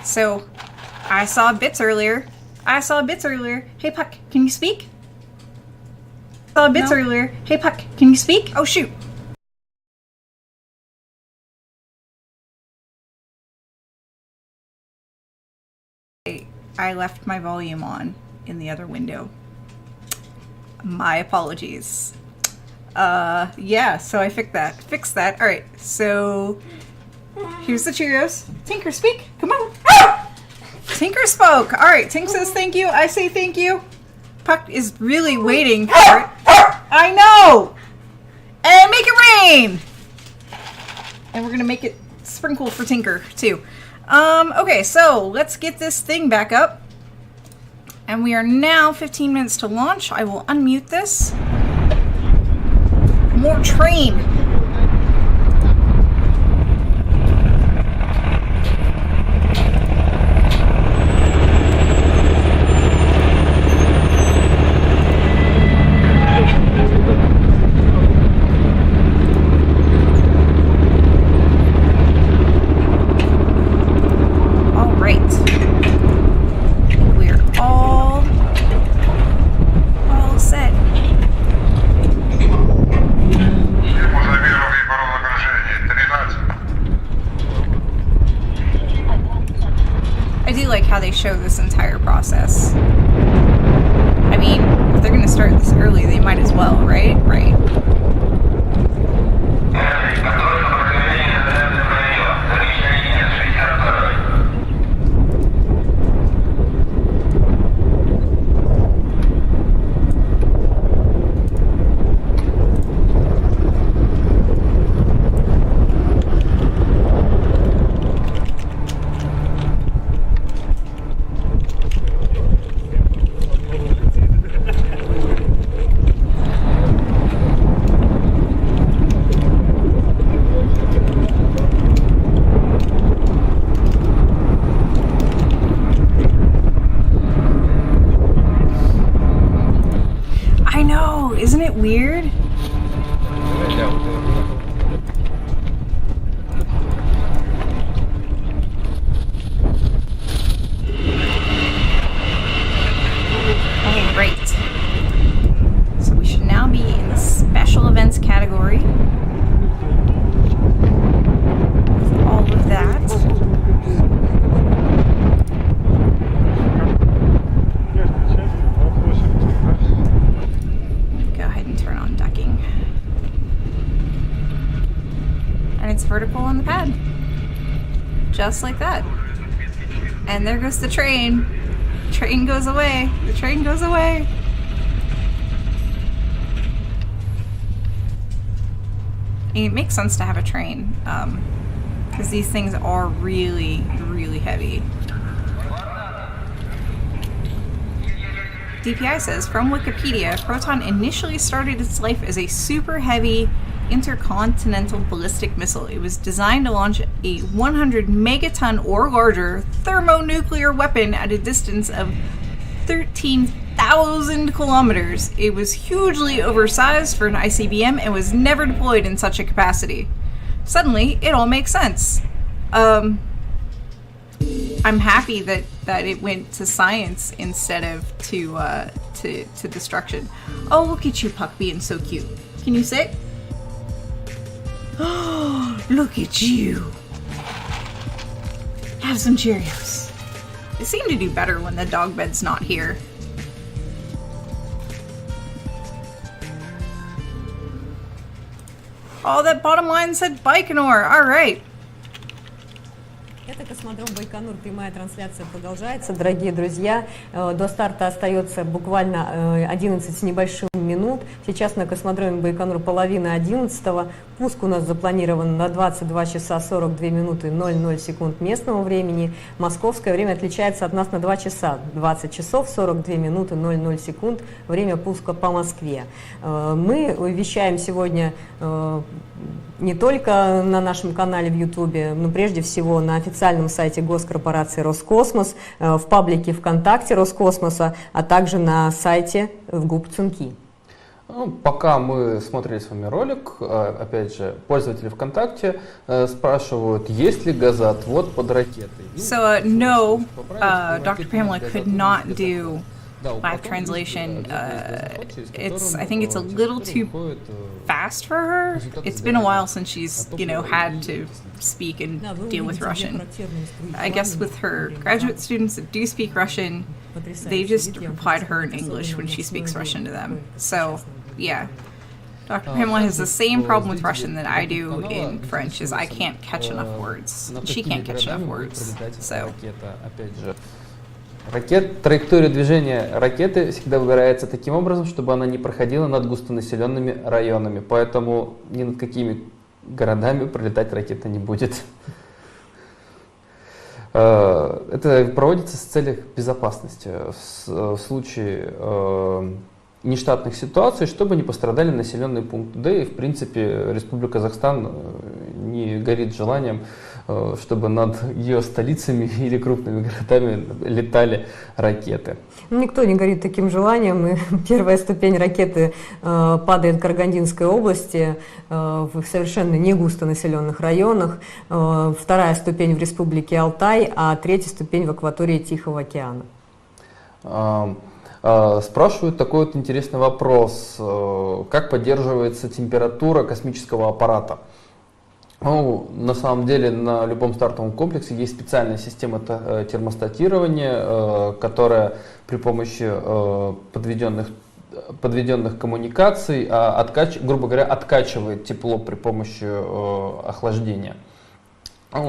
so I saw bits earlier. Hey, Puck, can you speak? Saw bits earlier. Hey, Puck, can you speak? Oh, shoot. I left my volume on in the other window. My apologies. Yeah, so I fixed that. All right, so here's the Cheerios. Tinker, speak. Come on. Ah! Tinker spoke. All right, Tink says thank you. I say thank you. Puck is really waiting for it. I know. And make it rain. And we're gonna make it sprinkle for Tinker too. Okay, so let's get this thing back up. And we are now 15 minutes to launch. I will unmute this. More train. Show this entire process. I mean, if they're gonna start this early, they might as well, right? Right. Isn't it weird? All right. So we should now be in the special events category. With all of that. Vertical on the pad, just like that. And there goes the train. Train goes away. The train goes away. And it makes sense to have a train because these things are really, really heavy. DPI says, from Wikipedia, Proton initially started its life as a super heavy intercontinental ballistic missile. It was designed to launch a 100 megaton or larger thermonuclear weapon at a distance of 13,000 kilometers. It was hugely oversized for an ICBM and was never deployed in such a capacity. Suddenly, it all makes sense. I'm happy that it went to science instead of to destruction. Oh, look at you, Puck, being so cute. Can you sit? Oh, look at you. Have some Cheerios. They seem to do better when the dog bed's not here. Oh, that bottom line said Baikonur. All right. Это космодром Байконур, прямая трансляция продолжается, дорогие друзья. До старта остается буквально 11 с небольшим минут. Сейчас на космодроме Байконур половина 11-го. Пуск у нас запланирован на 22 часа 42 минуты 00 секунд местного времени. Московское время отличается от нас на 2 часа. 20 часов 42 минуты 00 секунд. Время пуска по Москве. Мы вещаем сегодня не только на нашем канале в Ютубе, но прежде всего на официальном сайте госкорпорации Роскосмос, в паблике ВКонтакте Роскосмоса, а также на сайте в ГУП ЦИНКИ. Ну, пока мы смотрели с вами ролик, опять же, пользователи ВКонтакте спрашивают, есть ли газоотвод под ракетой. So, no, Dr. Pamela could not do live translation. I think it's a little too fast for her. It's been a while since she's, had to speak and deal with Russian. I guess with her graduate students that do speak Russian, they just reply to her in English when she speaks Russian to them. So, yeah. Dr. Pamela has the same problem with Russian that I do in French, is I can't catch enough words. She can't catch enough words. So. Траектория движения ракеты всегда выбирается таким образом, чтобы она не проходила над густонаселенными районами, поэтому ни над какими городами пролетать ракета не будет. Это проводится в целях безопасности в случае нештатных ситуаций, чтобы не пострадали населенные пункты. Да и в принципе Республика Казахстан не горит желанием, чтобы над ее столицами или крупными городами летали ракеты. Никто не горит таким желанием. И первая ступень ракеты падает в Карагандинской области, в совершенно не густонаселенных районах. Вторая ступень в Республике Алтай, а третья ступень в акватории Тихого океана. Спрашивают такой вот интересный вопрос. Как поддерживается температура космического аппарата? Ну, на самом деле на любом стартовом комплексе есть специальная система термостатирования, которая при помощи подведенных коммуникаций, грубо говоря, откачивает тепло при помощи охлаждения.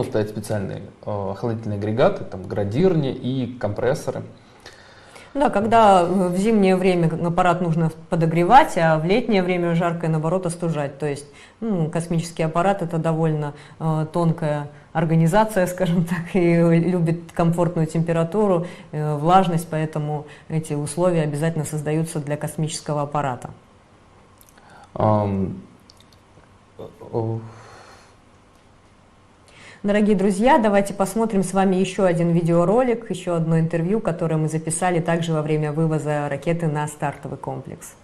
Стоят специальные охладительные агрегаты, там градирни и компрессоры. Да, когда в зимнее время аппарат нужно подогревать, а в летнее время жаркое, наоборот, остужать. То есть космический аппарат — это довольно тонкая организация, скажем так, и любит комфортную температуру, влажность, поэтому эти условия обязательно создаются для космического аппарата. Дорогие друзья, давайте посмотрим с вами еще один видеоролик, еще одно интервью, которое мы записали также во время вывоза ракеты на стартовый комплекс.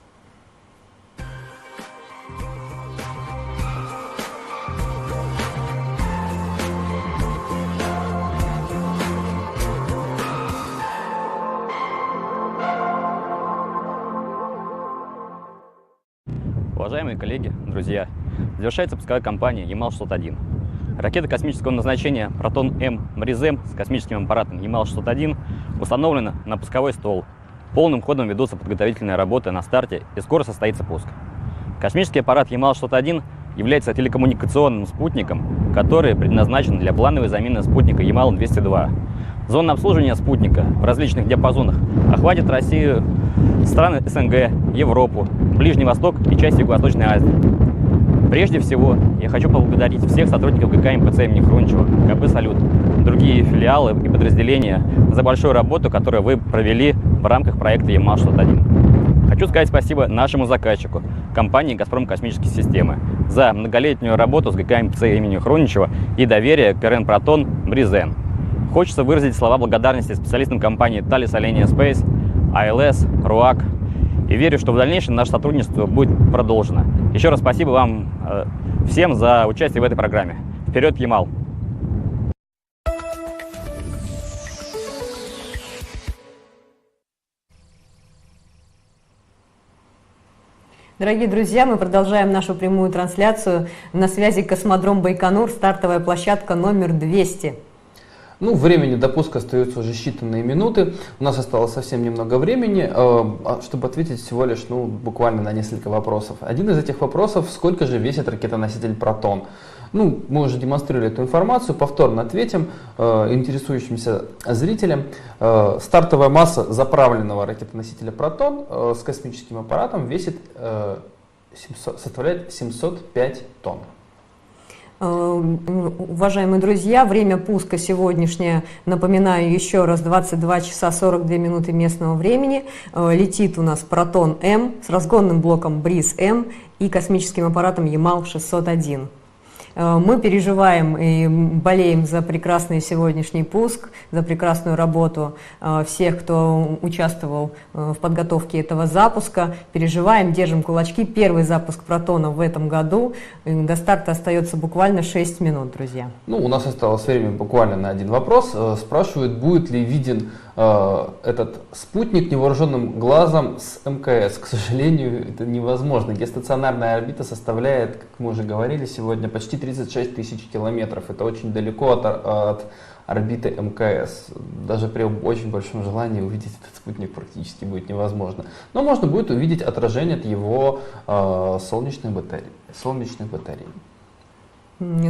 Уважаемые коллеги, друзья, завершается пусковая кампания Ямал-601. Ракета космического назначения Proton-M МРИЗ-М с космическим аппаратом Ямал-601 установлена на пусковой стол. Полным ходом ведутся подготовительные работы на старте, и скоро состоится пуск. Космический аппарат Ямал-601 является телекоммуникационным спутником, который предназначен для плановой замены спутника Ямал-202. Зона обслуживания спутника в различных диапазонах охватит Россию, страны СНГ, Европу, Ближний Восток и часть Юго-Восточной Азии. Прежде всего, я хочу поблагодарить всех сотрудников ГК МПЦ имени Хруничева, КП «Салют», другие филиалы и подразделения за большую работу, которую вы провели в рамках проекта Ямал-601. Хочу сказать спасибо нашему заказчику, компании «Газпром Космические системы», за многолетнюю работу с ГК МПЦ имени Хруничева и доверие к РН «Протон» МРИЗ-Н. Хочется выразить слова благодарности специалистам компании Thales Alenia Space, ALS, РУАК. И верю, что в дальнейшем наше сотрудничество будет продолжено. Еще раз спасибо вам всем за участие в этой программе. Вперед, Ямал! Дорогие друзья, мы продолжаем нашу прямую трансляцию. На связи космодром Байконур, стартовая площадка номер 200. Времени до пуска остается уже считанные минуты. У нас осталось совсем немного времени, чтобы ответить всего лишь буквально на несколько вопросов. Один из этих вопросов: сколько же весит ракетоноситель «Протон»? Мы уже демонстрировали эту информацию, повторно ответим интересующимся зрителям. Стартовая масса заправленного ракетоносителя «Протон» с космическим аппаратом составляет 705 тонн. Уважаемые друзья, время пуска сегодняшнее, напоминаю еще раз, 22 часа 42 минуты местного времени. Летит у нас Proton-M с разгонным блоком БРИЗ-М и космическим аппаратом Ямал-601. Мы переживаем и болеем за прекрасный сегодняшний пуск, за прекрасную работу всех, кто участвовал в подготовке этого запуска. Переживаем, держим кулачки. Первый запуск Протона в этом году. До старта остается буквально 6 минут, друзья. Ну, у нас осталось время буквально на один вопрос. Спрашивают, будет ли виден этот спутник невооруженным глазом с МКС. К сожалению, это невозможно. Геостационарная орбита составляет, как мы уже говорили сегодня, почти 36 тысяч километров. Это очень далеко от орбиты МКС. Даже при очень большом желании увидеть этот спутник практически будет невозможно. Но можно будет увидеть отражение от его солнечных батарей.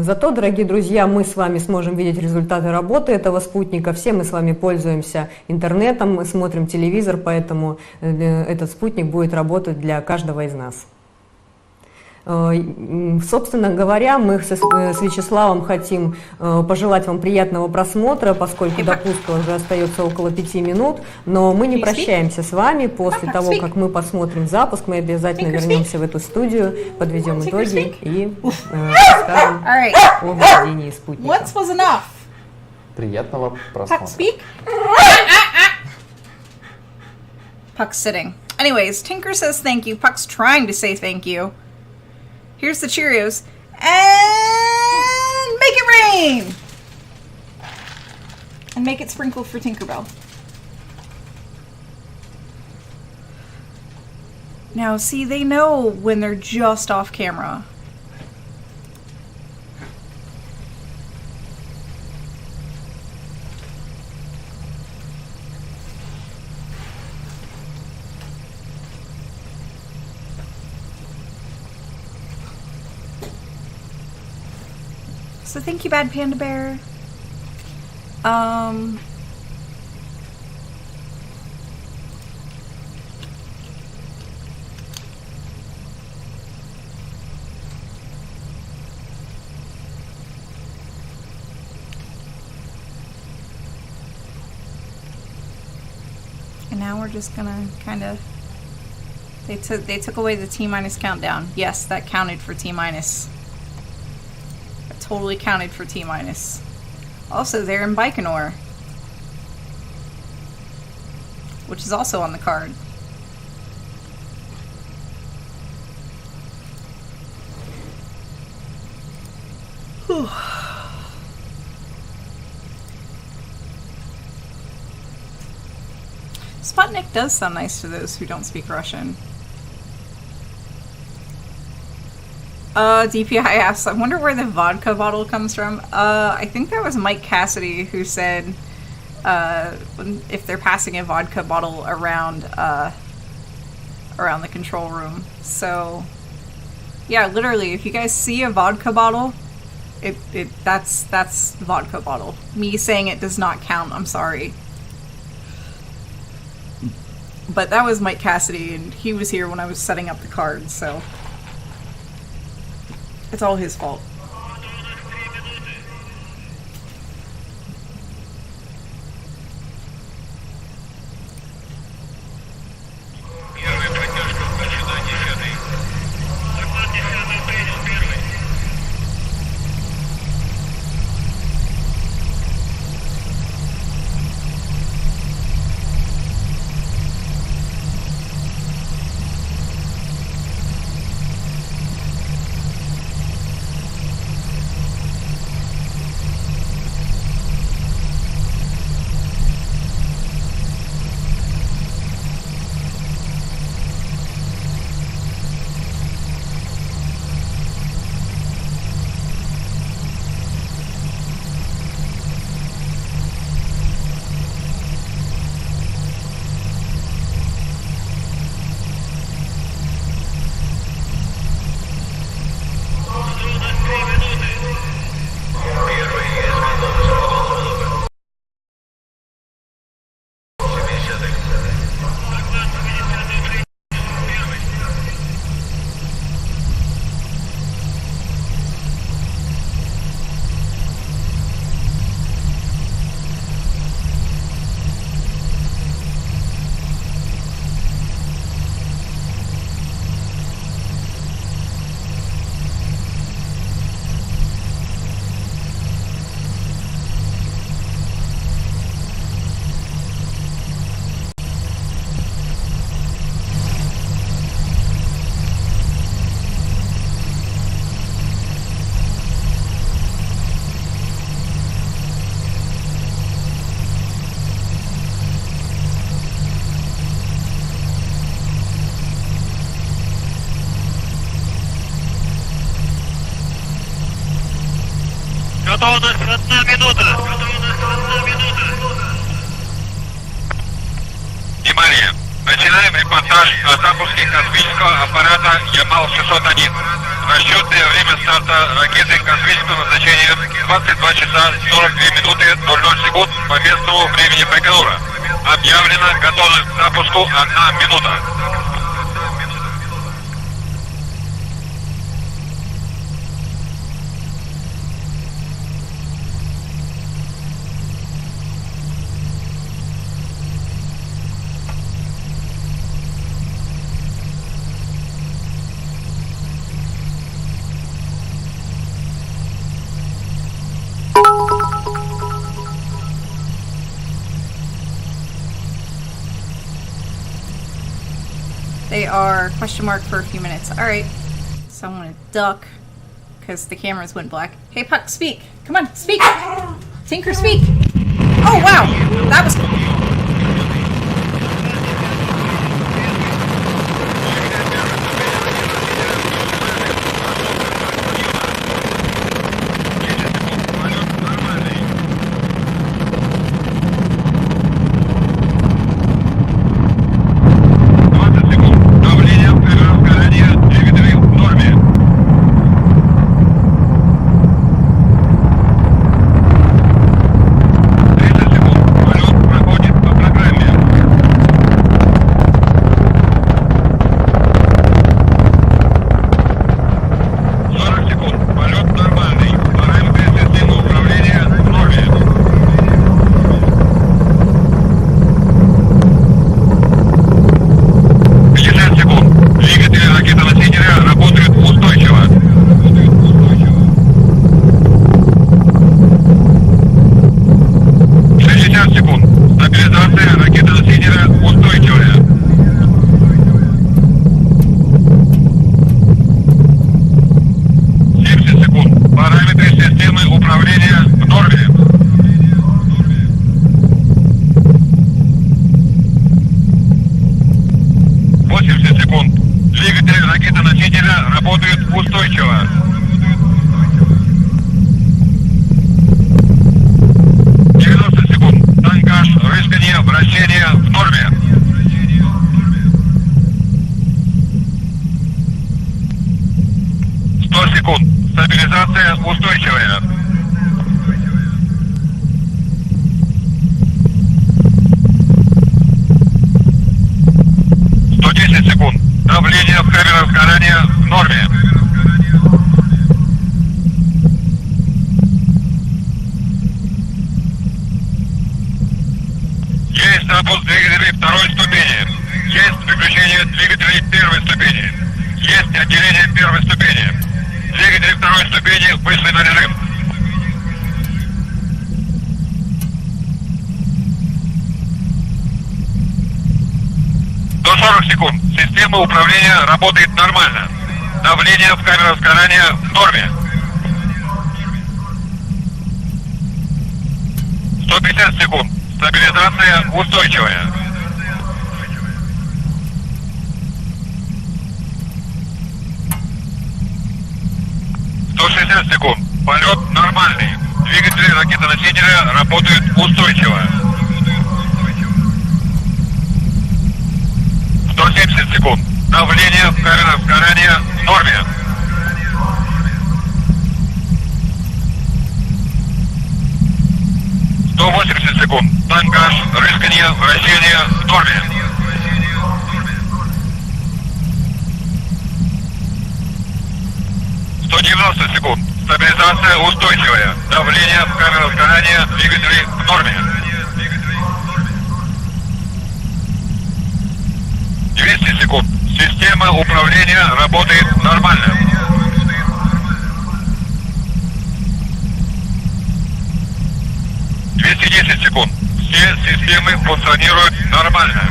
Зато, дорогие друзья, мы с вами сможем видеть результаты работы этого спутника. Все мы с вами пользуемся интернетом, мы смотрим телевизор, поэтому этот спутник будет работать для каждого из нас. Собственно говоря, мы с Вячеславом хотим пожелать вам приятного просмотра, поскольку до пуска уже остается около 5 минут, но мы не прощаемся с вами. После того, как мы посмотрим запуск, мы обязательно вернемся в эту студию, подведем итоги и расскажем о введении спутника. Приятного просмотра. Puck's sitting. Anyways, Tinker says thank you. Puck's trying to say thank you. Here's the Cheerios. And make it rain! And make it sprinkle for Tinkerbell. Now, see, they know when they're just off camera. So thank you, Bad Panda Bear. And now we're just gonna kind of. They took away the T-minus countdown. Yes, that counted for T-minus. Totally counted for T-minus. Also, they're in Baikonur, which is also on the card. Whew. Sputnik does sound nice to those who don't speak Russian. DPI asks, I wonder where the vodka bottle comes from. I think that was Mike Cassidy who said if they're passing a vodka bottle around the control room. So yeah, literally, if you guys see a vodka bottle, that's the vodka bottle. Me saying it does not count, I'm sorry. But that was Mike Cassidy, and he was here when I was setting up the card, so it's all his fault. Готовность 1 минута. Внимание! Начинаем репортаж о запуске космического аппарата Yamal-601. Расчетное время старта ракеты космического назначения 22 часа 42 минуты 00 секунд по местному времени Байконура. Объявлена готовность к запуску 1 минута. They are question mark for a few minutes. All right. So I'm going to duck because the cameras went black. Hey, Puck, speak. Come on, speak. Tinker, speak. Oh, wow. That was cool. Стабилизация устойчивая. Давление в камерах сгорания в норме. Есть запуск двигателей второй ступени. Есть выключение двигателей первой ступени. Есть отделение первой ступени. Двигатели второй ступени вышли на режим. До 40 секунд. Система управления работает нормально. Давление в камерах сгорания в норме. 150 секунд. Стабилизация устойчивая. Секунд. Полет нормальный. Двигатели ракетоносителя работают устойчиво. 170 секунд. Давление в камерах сгорания в норме. 180 секунд. Тангаж, рысканье, вращение в норме. 190 секунд. Стабилизация устойчивая. Давление в камерах сгорания двигателей в норме. 200 секунд. Система управления работает нормально. 210 секунд. Все системы функционируют нормально.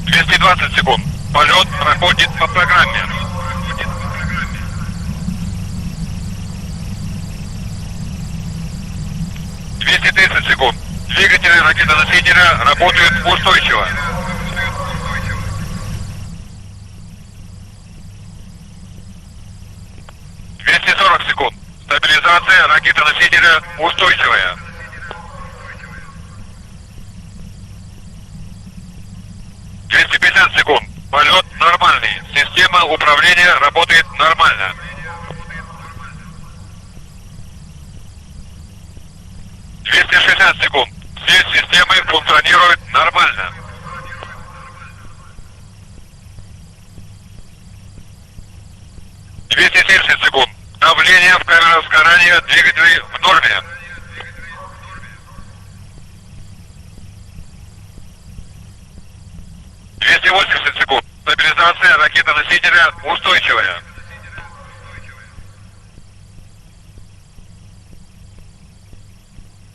220 секунд. Полет проходит по программе. 230 секунд. Двигатели ракетоносителя работают устойчиво. 340 секунд. Стабилизация ракеты-носителя устойчивая. 250 секунд. Полет нормальный. Система управления работает нормально. 260 секунд. Все системы функционируют нормально. 270 секунд. Давление в камерах сгорания двигателей в норме. 280 секунд. Стабилизация ракеты-носителя устойчивая.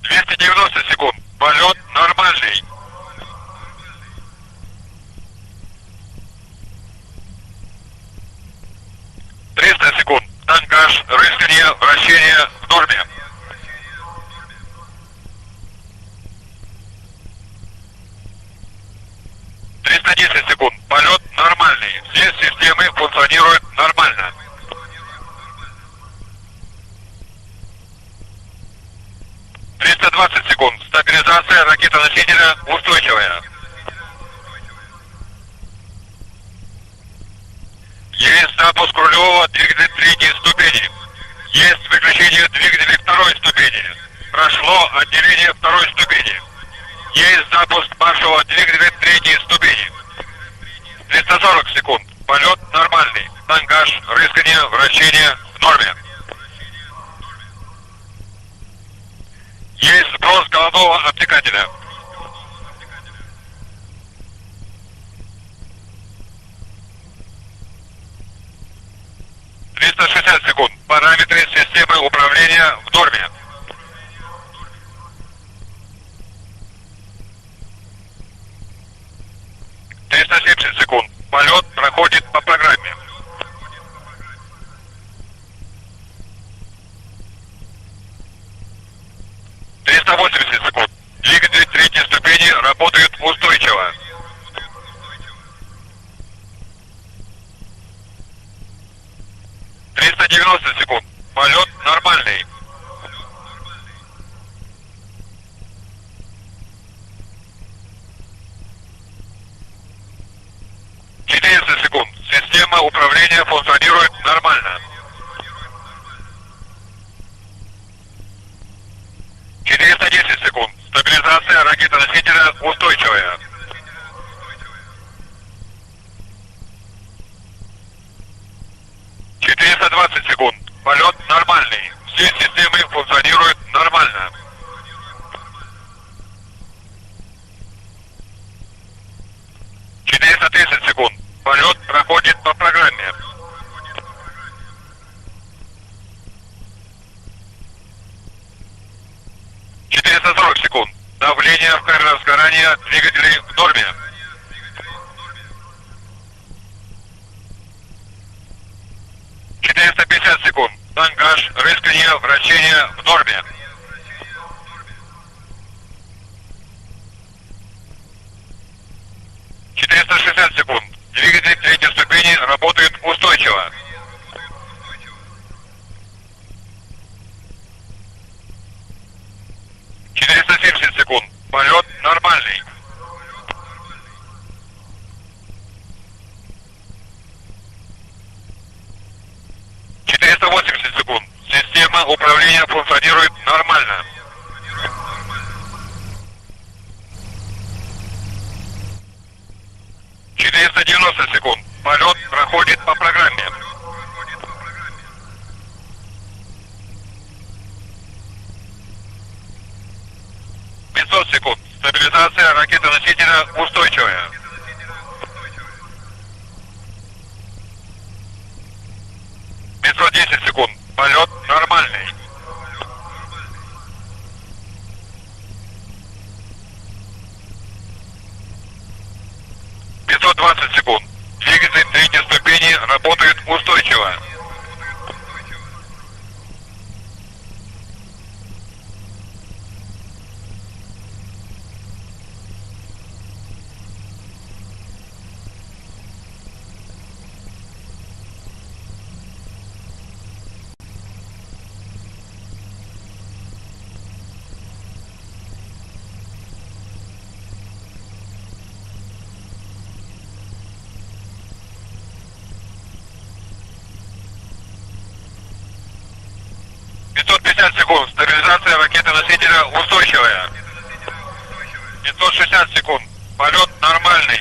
290 секунд. Полет нормальный. 300 секунд. Танкаж, рыскание, вращение в норме. 310 секунд. Полет нормальный. Все системы функционируют нормально. 320 секунд. Стабилизация ракеты-носителя устойчивая. Есть запуск рулевого двигателя третьей ступени. Есть выключение двигателя второй ступени. Прошло отделение второй ступени. Есть запуск маршевого двигателя третьей ступени. 340 секунд. Полет нормальный. Танкаж, рыскание, вращение в норме. Есть сброс головного обтекателя. 360 секунд. Параметры системы управления в норме. 370 секунд. Полет проходит по программе. 380 секунд. Двигатели третьей ступени работают устойчиво. 390 секунд. Полет нормальный. 400 секунд. Система управления функционирует нормально. 410 секунд. Стабилизация ракеты-носителя устойчивая. 420 секунд. Полет нормальный. Все системы функционируют нормально. 430 секунд. Полет проходит по программе. 440 секунд. Давление в камерах сгорания двигателей в норме. 450 секунд. Танкаж, рыскание, вращение в норме. 460 секунд. Двигатель третьей ступени работает устойчиво. 470 секунд. Полет нормальный. 480 секунд. Система управления функционирует нормально. 490 секунд. Полет проходит по программе. 500 секунд. Стабилизация ракеты-носителя устойчивая. 510 секунд. Полет нормальный. 520 секунд. Двигатель третьей ступени работает устойчиво. 5 носителя устойчивая. 560 секунд. Полет нормальный.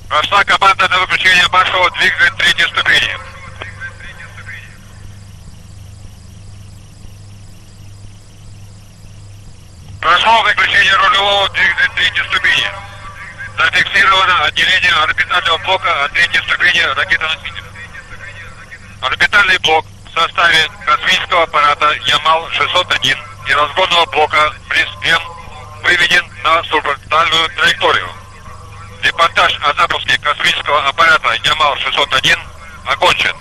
Прошла команда на выключение маршевого двигателя третьей ступени. Прошло выключение рулевого двигателя третьей ступени. Зафиксировано отделение орбитального блока от третьей ступени ракетоносителя. Орбитальный блок в составе космического аппарата Yamal-601 и разгонного блока БРИС-М выведен на суборбитальную траекторию. Репортаж о запуске космического аппарата Yamal-601 окончен.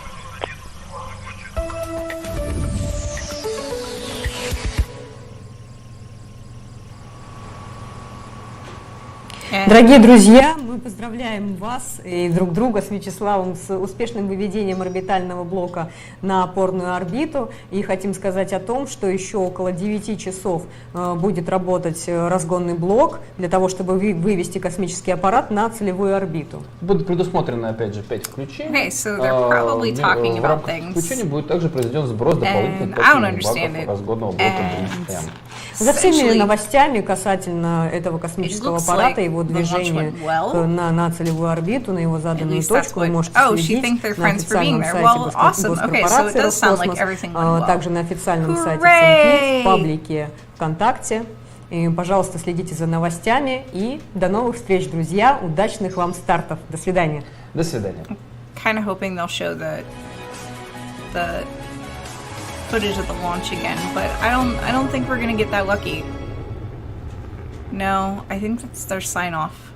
Дорогие друзья, мы поздравляем вас и друг друга с Вячеславом с успешным выведением орбитального блока на опорную орбиту. И хотим сказать о том, что еще около 9 часов будет работать разгонный блок для того, чтобы вывести космический аппарат на целевую орбиту. Будут предусмотрены, опять же, 5 включений. Okay, so they're probably talking В about рамках things. включения будет также произведен сброс дополнительных And I don't топливных understand баков it. разгонного блока And БРИС-М. За всеми Essentially, новостями касательно этого космического it looks аппарата, like его the launch движения went well. на целевую орбиту, на его At заданную least that's точку, вы what. можете Oh, she следить thinks they're на friends for being официальном there. сайте Well, awesome. Okay, so it does sound like Роскосмос, everything went well. также на официальном сайте Hooray! СНИ, в паблике ВКонтакте. И, пожалуйста, следите за новостями и до новых встреч, друзья. Удачных вам стартов. До свидания. До свидания. Kind of hoping they'll show the footage of the launch again, but I don't think we're gonna get that lucky. No, I think that's their sign off.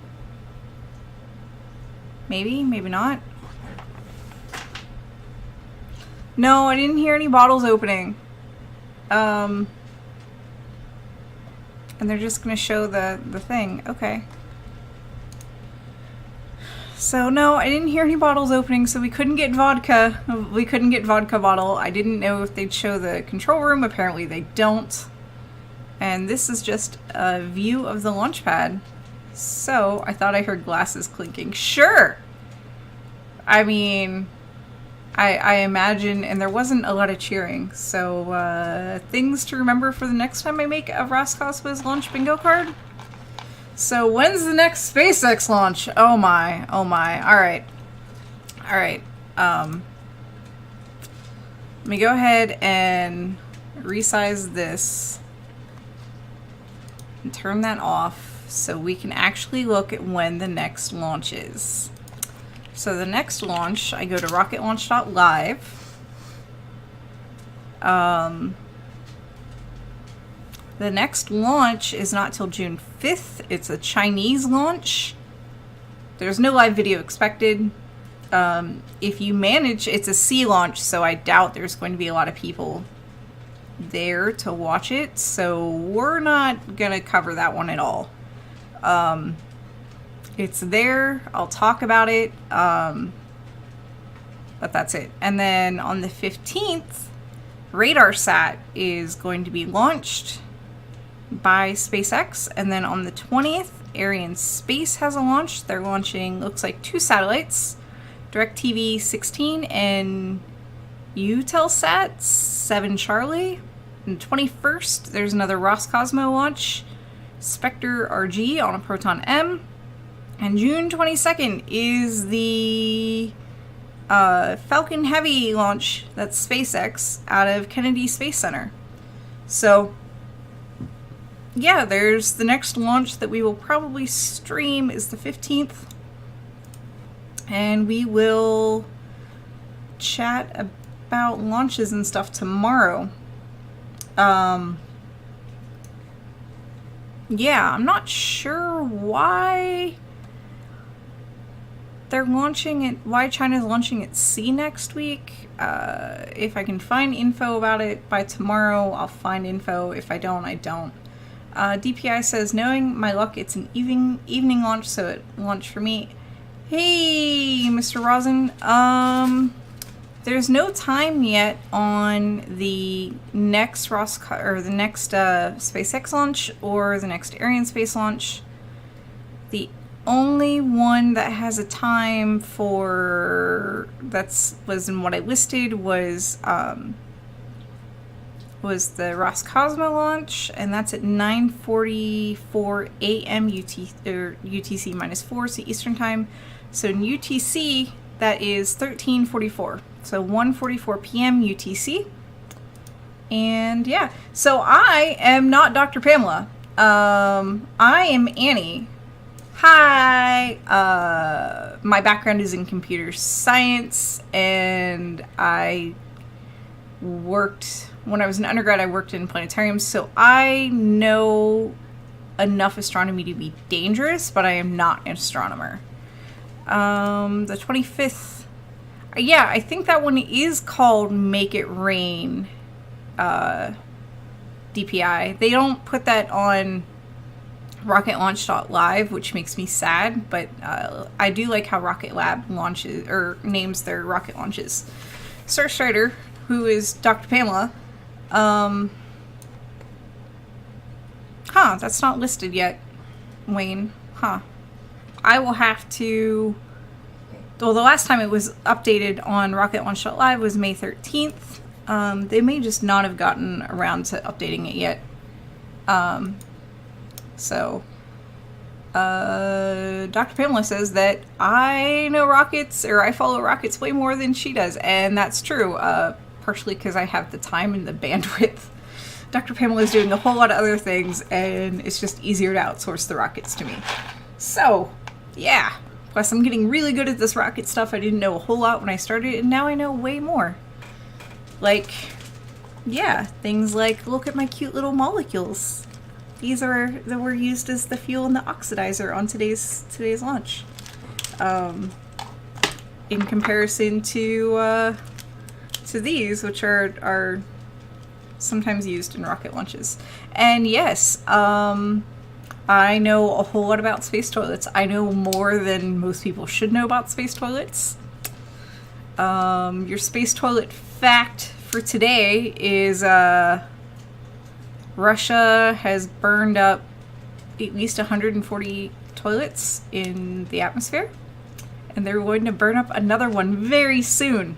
Maybe, maybe not. No, I didn't hear any bottles opening. And they're just gonna show the thing. Okay. So no, I didn't hear any bottles opening, so we couldn't get vodka. We couldn't get vodka bottle. I didn't know if they'd show the control room. Apparently they don't. And this is just a view of the launch pad. So I thought I heard glasses clinking. Sure! I mean, I imagine, and there wasn't a lot of cheering. So things to remember for the next time I make a Roscosmos launch bingo card. So when's the next SpaceX launch? Oh my, oh my. Alright. Alright. Let me go ahead and resize this and turn that off so we can actually look at when the next launch is. So the next launch, I go to rocketlaunch.live. The next launch is not till June 5th. It's a Chinese launch. There's no live video expected. If you manage, it's a sea launch, so I doubt there's going to be a lot of people there to watch it. So we're not going to cover that one at all. It's there. I'll talk about it. But that's it. And then on the 15th, RadarSat is going to be launched by SpaceX, and then on the 20th, Arianespace has a launch. They're launching, looks like 2 satellites, DirecTV 16 and Eutelsat 7 Charlie. On the 21st, there's another Roscosmo launch, Spectre RG on a Proton-M. And June 22nd is the Falcon Heavy launch, that's SpaceX, out of Kennedy Space Center. So yeah, there's the next launch that we will probably stream is the 15th. And we will chat about launches and stuff tomorrow. Yeah, I'm not sure why they're launching it, why China's launching at sea next week. If I can find info about it by tomorrow, I'll find info. If I don't, I don't. DPI says, knowing my luck, it's an evening launch, so it launched for me. Hey, Mr. Rosin. There's no time yet on the next SpaceX launch or the next Arianespace launch. The only one that has a time for was in what I listed was the Roscosmos launch, and that's at 9:44 a.m. UTC -4, so Eastern time. So in UTC, that is 13:44. So 1:44 p.m. UTC. And yeah, so I am not Dr. Pamela. I am Annie. Hi. My background is in computer science, and I worked, when I was an undergrad, I worked in planetariums, so I know enough astronomy to be dangerous, but I am not an astronomer. The 25th, yeah, I think that one is called Make It Rain, DPI. They don't put that on rocketlaunch.live, which makes me sad, but I do like how Rocket Lab launches, or names their rocket launches. Starstrider, who is Dr. Pamela, that's not listed yet, Wayne. I will have to, well, the last time it was updated on rocketlaunch.live was May 13th. They may just not have gotten around to updating it yet. Dr. Pamela says that I know rockets, or I follow rockets way more than she does, and that's true, partially because I have the time and the bandwidth. Dr. Pamela is doing a whole lot of other things, and it's just easier to outsource the rockets to me. So, yeah. Plus, I'm getting really good at this rocket stuff. I didn't know a whole lot when I started, and now I know way more. Like, yeah, things like, look at my cute little molecules. These were used as the fuel and the oxidizer on today's launch. In comparison to these, which are sometimes used in rocket launches. And yes, I know a whole lot about space toilets. I know more than most people should know about space toilets. Your space toilet fact for today is Russia has burned up at least 140 toilets in the atmosphere, and they're going to burn up another one very soon.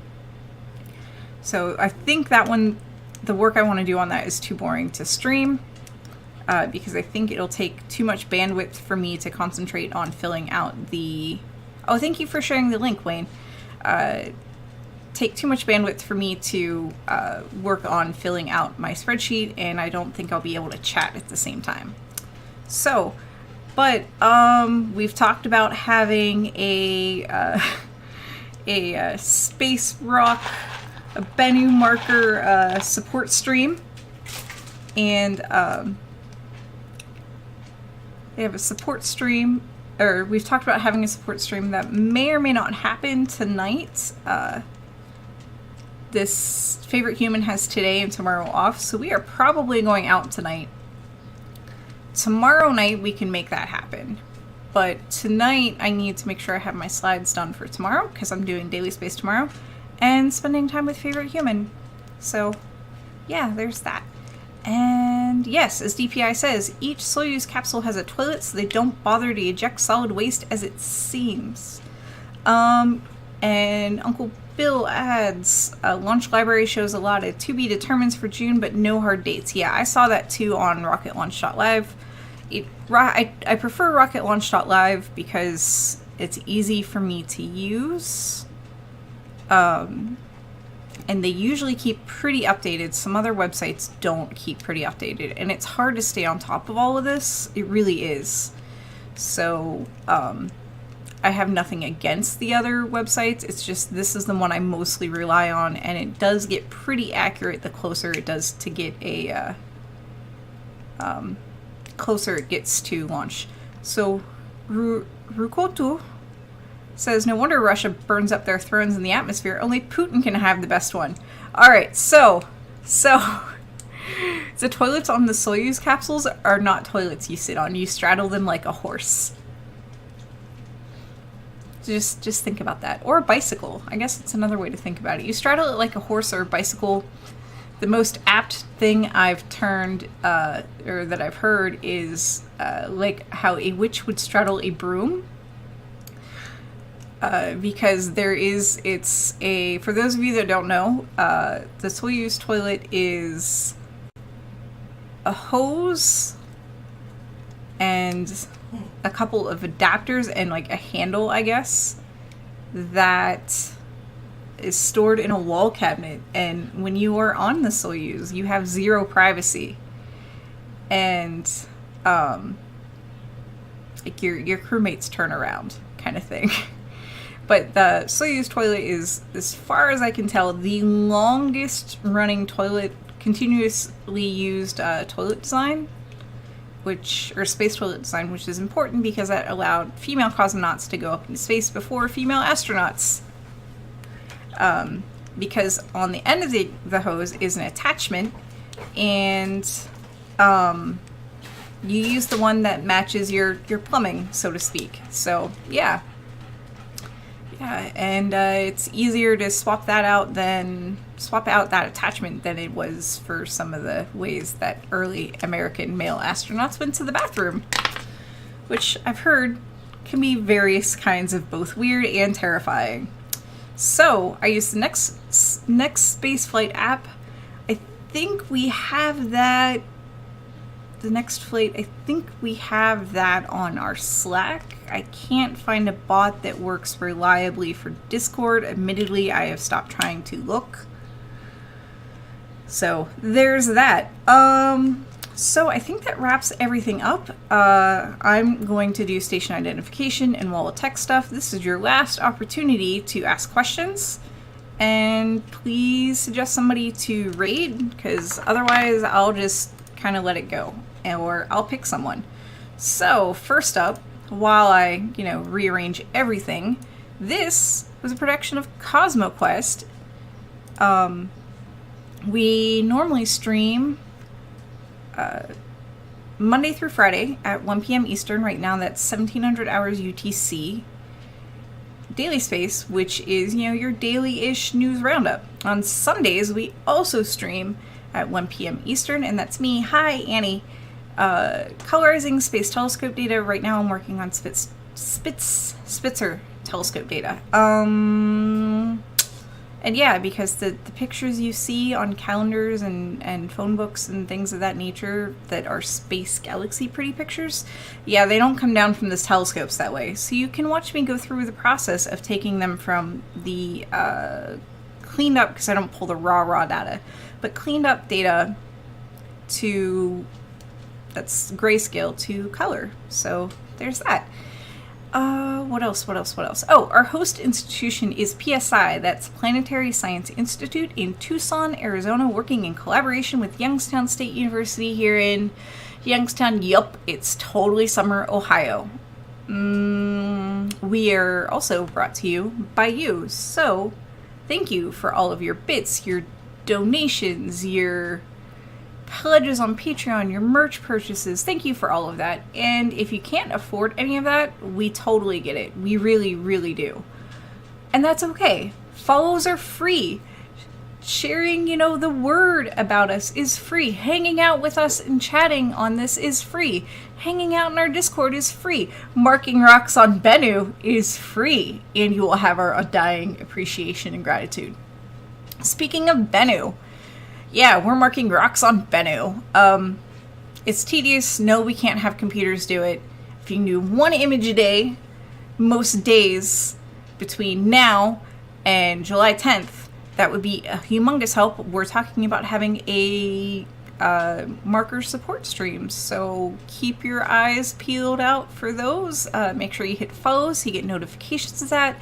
So I think that one, the work I want to do on that is too boring to stream, because I think it'll take too much bandwidth for me to concentrate on filling out the... Oh, thank you for sharing the link, Wayne. Take too much bandwidth for me to work on filling out my spreadsheet, and I don't think I'll be able to chat at the same time. So, but we've talked about having a space rock, a Bennu marker support stream, and they have a support stream, or we've talked about having a support stream that may or may not happen tonight. This favorite human has today and tomorrow off, so we are probably going out tonight. Tomorrow night we can make that happen, but tonight I need to make sure I have my slides done for tomorrow, because I'm doing Daily Space tomorrow and spending time with favorite human. So yeah, there's that. And yes, as DPI says, each Soyuz capsule has a toilet, so they don't bother to eject solid waste as it seems. And Uncle Bill adds, launch library shows a lot of to be determines for June, but no hard dates. Yeah, I saw that too on rocketlaunch.live. I prefer rocketlaunch.live because it's easy for me to use. And they usually keep pretty updated. Some other websites don't keep pretty updated, and it's hard to stay on top of all of this. It really is. So, I have nothing against the other websites. It's just this is the one I mostly rely on, and it does get pretty accurate the closer it does to get a closer it gets to launch. So Rukotu says, no wonder Russia burns up their thrones in the atmosphere. Only Putin can have the best one. All right, so the toilets on the Soyuz capsules are not toilets you sit on. You straddle them like a horse. Just think about that. Or a bicycle. I guess it's another way to think about it. You straddle it like a horse or a bicycle. The most apt thing I've turned, or that I've heard, is like how a witch would straddle a broom. Because for those of you that don't know, the Soyuz toilet is a hose and a couple of adapters and like a handle, I guess, that is stored in a wall cabinet. And when you are on the Soyuz, you have zero privacy. And like your crewmates turn around kind of thing. But the Soyuz toilet is, as far as I can tell, the longest running continuously used toilet design, or space toilet design, which is important because that allowed female cosmonauts to go up into space before female astronauts. Because on the end of the hose is an attachment, and you use the one that matches your plumbing, so to speak. So yeah. Yeah, and it's easier to swap out that attachment than it was for some of the ways that early American male astronauts went to the bathroom, which I've heard can be various kinds of both weird and terrifying. So I used the next spaceflight app. I think we have that. The next flight, I think we have that on our Slack. I can't find a bot that works reliably for Discord. Admittedly, I have stopped trying to look. So there's that. So I think that wraps everything up. I'm going to do station identification and wall of text stuff. This is your last opportunity to ask questions. And please suggest somebody to raid, because otherwise I'll just kind of let it go. Or I'll pick someone. So first up, while I, rearrange everything, this was a production of CosmoQuest. We normally stream Monday through Friday at 1 p.m. Eastern. Right now that's 1700 hours UTC. Daily Space, which is, your daily-ish news roundup. On Sundays, we also stream at 1 p.m. Eastern, and that's me. Hi, Annie. Colorizing space telescope data. Right now I'm working on Spitzer telescope data. And yeah, because the pictures you see on calendars and phone books and things of that nature that are space galaxy pretty pictures, yeah, they don't come down from the telescopes that way. So you can watch me go through the process of taking them from the cleaned up, because I don't pull the raw data, but cleaned up data that's grayscale to color. So there's that. What else? Oh, our host institution is PSI. That's Planetary Science Institute in Tucson, Arizona, working in collaboration with Youngstown State University here in Youngstown. Yup, it's totally Summer, Ohio. We are also brought to you by you. So thank you for all of your bits, your donations, your pledges on Patreon, your merch purchases. Thank you for all of that. And if you can't afford any of that, we totally get it. We really, really do. And that's okay. Follows are free. Sharing, the word about us is free. Hanging out with us and chatting on this is free. Hanging out in our Discord is free. Marking rocks on Bennu is free. And you will have our undying appreciation and gratitude. Speaking of Bennu, yeah, we're marking rocks on Bennu. It's tedious. No, we can't have computers do it. If you can do one image a day, most days between now and July 10th, that would be a humongous help. We're talking about having a marker support streams, so keep your eyes peeled out for those. Make sure you hit follow so you get notifications of that.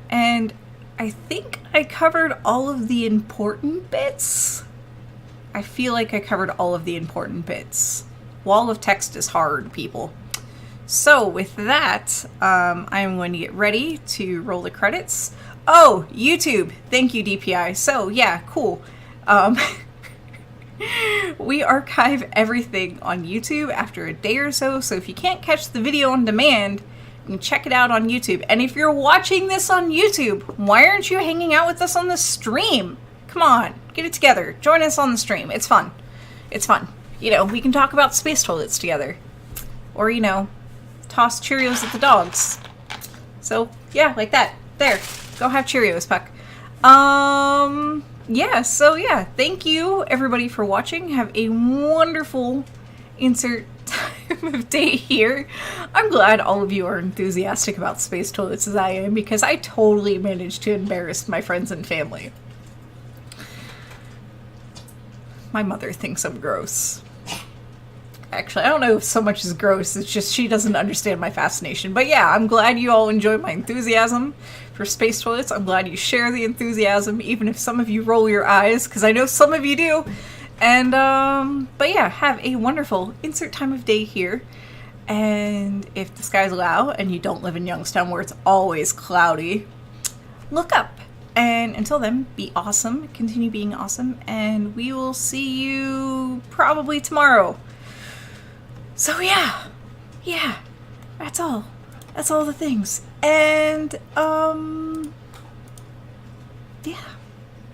And I think I covered all of the important bits. I feel like I covered all of the important bits. Wall of text is hard, people. So with that, I'm going to get ready to roll the credits. Oh, YouTube. Thank you, DPI. So yeah, cool. We archive everything on YouTube after a day or so. So if you can't catch the video on demand, you can check it out on YouTube. And if you're watching this on YouTube, why aren't you hanging out with us on the stream? Come on. Get it together. Join us on the stream. It's fun. It's fun. You know, we can talk about space toilets together. Or, you know, toss Cheerios at the dogs. So, yeah, like that. There. Go have Cheerios, Puck. Yeah, so yeah, thank you everybody for watching. Have a wonderful insert time of day here. I'm glad all of you are enthusiastic about space toilets as I am, because I totally managed to embarrass my friends and family. My mother thinks I'm gross. Actually, I don't know if so much is gross, it's just she doesn't understand my fascination. But yeah, I'm glad you all enjoy my enthusiasm for space toilets. I'm glad you share the enthusiasm, even if some of you roll your eyes, because I know some of you do. And, but yeah, have a wonderful insert time of day here. And if the skies allow, and you don't live in Youngstown where it's always cloudy, look up. And until then, be awesome, continue being awesome, and we will see you probably tomorrow. So yeah, that's all the things. And, yeah,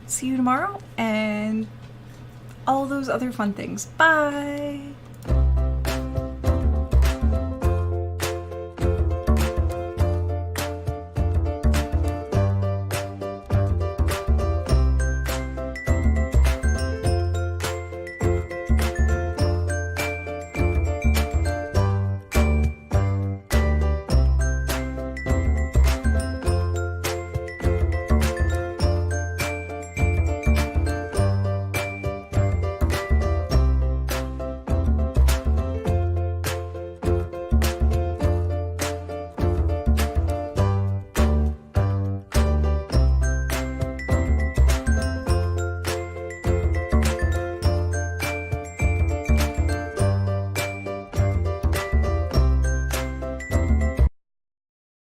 see you tomorrow, and all those other fun things. Bye!